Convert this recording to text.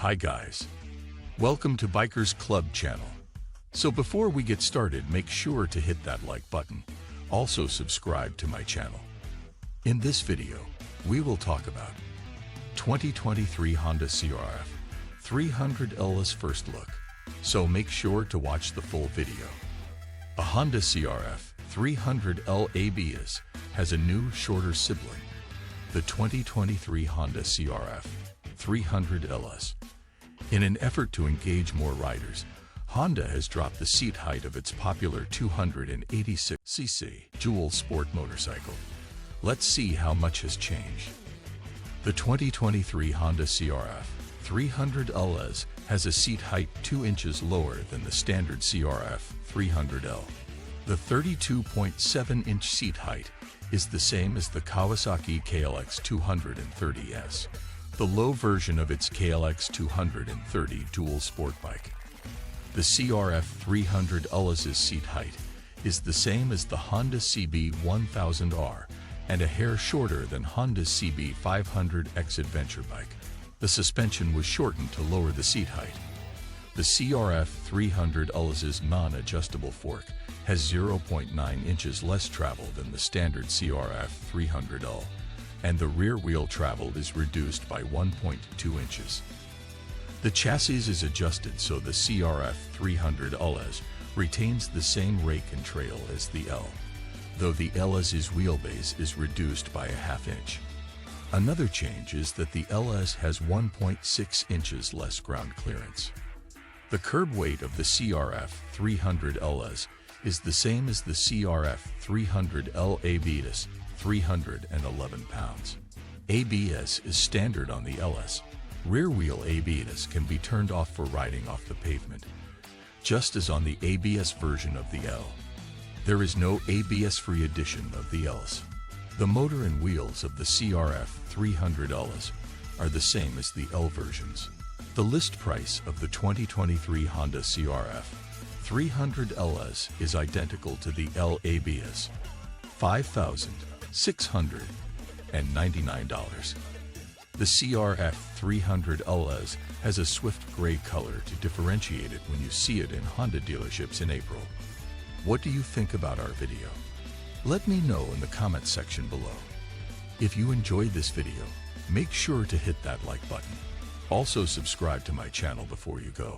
Hi guys, welcome to Bikers Club channel. So before we get started, make sure to hit that like button. Also subscribe to my channel. In this video, we will talk about 2023 Honda CRF300LS first look. So make sure to watch the full video. A Honda CRF300L ABS has a new, shorter sibling, the 2023 Honda CRF300LS. In an effort to engage more riders, Honda has dropped the seat height of its popular 286cc dual sport motorcycle. Let's see how much has changed. The 2023 Honda CRF300LS has a seat height 2 inches lower than the standard CRF300L. The 32.7-inch seat height is the same as the Kawasaki KLX230S, the low version of its KLX230 dual sport bike. The CRF300LS's seat height is the same as the Honda CB1000R and a hair shorter than Honda's CB500X adventure bike. The suspension was shortened to lower the seat height. The CRF300LS's non-adjustable fork has 0.9 inches less travel than the standard CRF300L, and the rear wheel travel is reduced by 1.2 inches. The chassis is adjusted so the CRF300LS retains the same rake and trail as the L, though the LS's wheelbase is reduced by a ½ inch. Another change is that the LS has 1.6 inches less ground clearance. The curb weight of the CRF300LS is the same as the CRF300L ABS, 311 pounds. ABS is standard on the LS. Rear wheel ABS can be turned off for riding off the pavement, just as on the ABS version of the L. There is no ABS-free edition of the LS. The motor and wheels of the CRF300LS are the same as the L versions. The list price of the 2023 Honda CRF300LS is identical to the L ABS, $5,699. The CRF300LS has a swift gray color to differentiate it when you see it in Honda dealerships in April. What do you think about our video? Let me know in the comment section below. If you enjoyed this video, make sure to hit that like button. Also subscribe to my channel before you go.